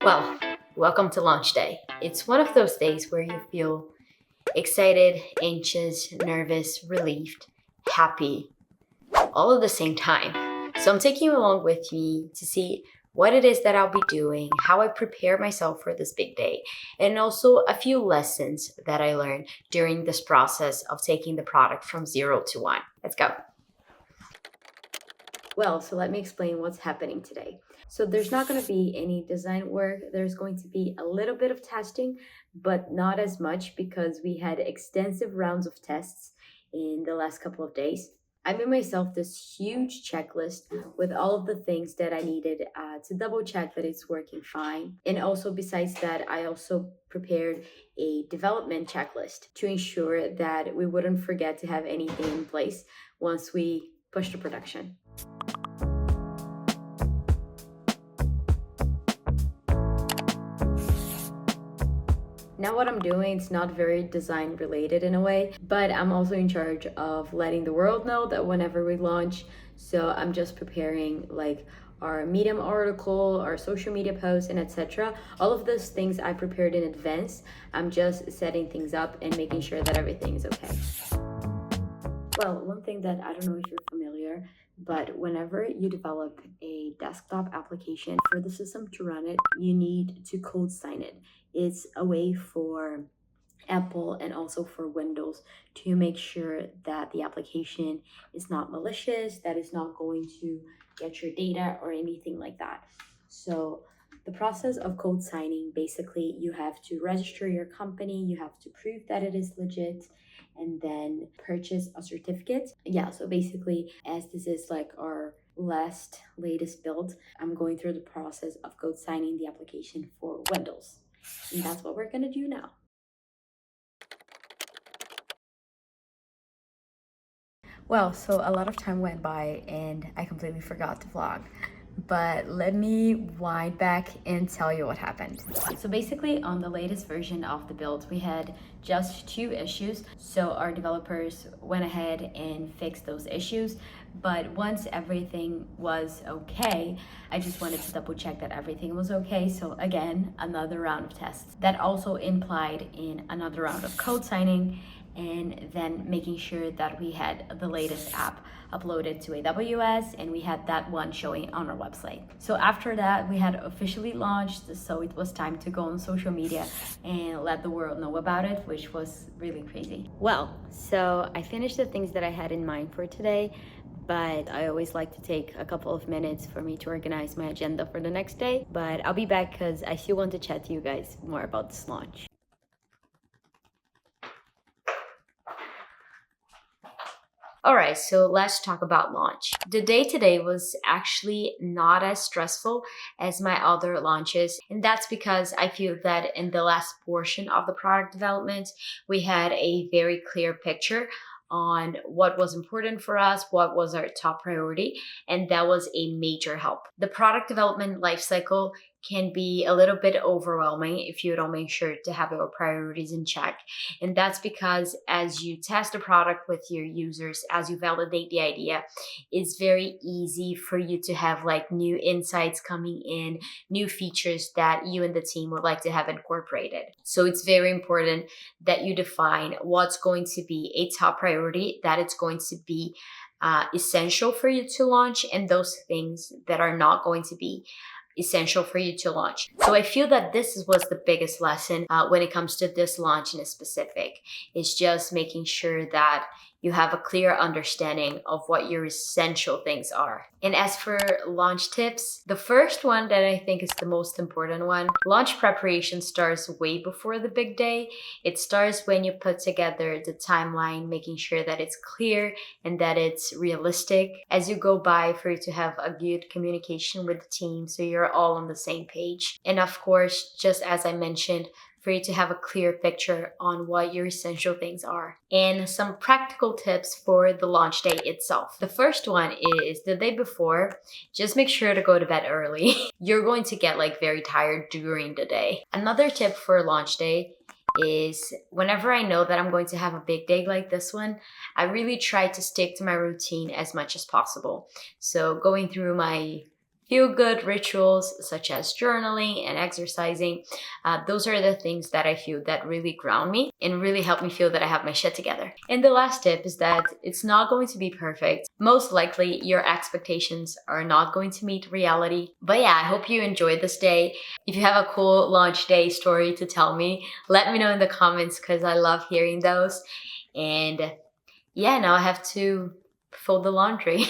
Well, welcome to launch day. It's one of those days where you feel excited, anxious, nervous, relieved, happy, all at the same time. So I'm taking you along with me to see what it is that I'll be doing, how I prepare myself for this big day, and also a few lessons that I learned during this process of taking the product from 0 to 1. Let's go. Well, so let me explain what's happening today. So there's not going to be any design work. There's going to be a little bit of testing, but not as much because we had extensive rounds of tests in the last couple of days. I made myself this huge checklist with all of the things that I needed to double check that it's working fine. And also, besides that, I also prepared a development checklist to ensure that we wouldn't forget to have anything in place once we push to production. Now what I'm doing is not very design related in a way, but I'm also in charge of letting the world know that whenever we launch, so I'm just preparing like our Medium article, our social media posts, and etc. All of those things I prepared in advance. I'm just setting things up and making sure that everything is okay. Well, one thing that I don't know if you're familiar, but whenever you develop a desktop application for the system to run it, you need to code sign it. It's a way for Apple and also for Windows to make sure that the application is not malicious, that it's not going to get your data or anything like that. So the process of code signing, basically you have to register your company, you have to prove that it is legit, and then purchase a certificate. Yeah, so basically, as this is like our latest build, I'm going through the process of code signing the application for Windows. And that's what we're gonna do now. Well, so a lot of time went by and I completely forgot to vlog. But let me wind back and tell you what happened. So basically on the latest version of the build, we had just 2 issues. So our developers went ahead and fixed those issues. But once everything was okay, I just wanted to double check that everything was okay. So again, another round of tests. That also implied in another round of code signing and then making sure that we had the latest app uploaded to AWS and we had that one showing on our website. So after that, we had officially launched, so it was time to go on social media and let the world know about it, which was really crazy. Well, so I finished the things that I had in mind for today, but I always like to take a couple of minutes for me to organize my agenda for the next day. But I'll be back because I still want to chat to you guys more about this launch. All right, so let's talk about launch. The day today was actually not as stressful as my other launches, and that's because I feel that in the last portion of the product development, we had a very clear picture on what was important for us, what was our top priority, and that was a major help. The product development lifecycle can be a little bit overwhelming if you don't make sure to have your priorities in check. And that's because as you test the product with your users, as you validate the idea, it's very easy for you to have like new insights coming in, new features that you and the team would like to have incorporated. So it's very important that you define what's going to be a top priority, that it's going to be essential for you to launch, and those things that are not going to be essential for you to launch. So I feel that was the biggest lesson when it comes to this launch in a specific. It's just making sure that you have a clear understanding of what your essential things are. And as for launch tips, the first one that I think is the most important one, launch preparation starts way before the big day. It starts when you put together the timeline, making sure that it's clear and that it's realistic as you go by, for you to have a good communication with the team so you're all on the same page. And of course, just as I mentioned, for you to have a clear picture on what your essential things are. And some practical tips for the launch day itself. The first one is the day before, just make sure to go to bed early. You're going to get like very tired during the day. Another tip for launch day is whenever I know that I'm going to have a big day like this one, I really try to stick to my routine as much as possible. So going through my feel good rituals such as journaling and exercising. Those are the things that I feel that really ground me and really help me feel that I have my shit together. And the last tip is that it's not going to be perfect. Most likely your expectations are not going to meet reality. But yeah, I hope you enjoyed this day. If you have a cool launch day story to tell me, let me know in the comments because I love hearing those. And yeah, now I have to fold the laundry.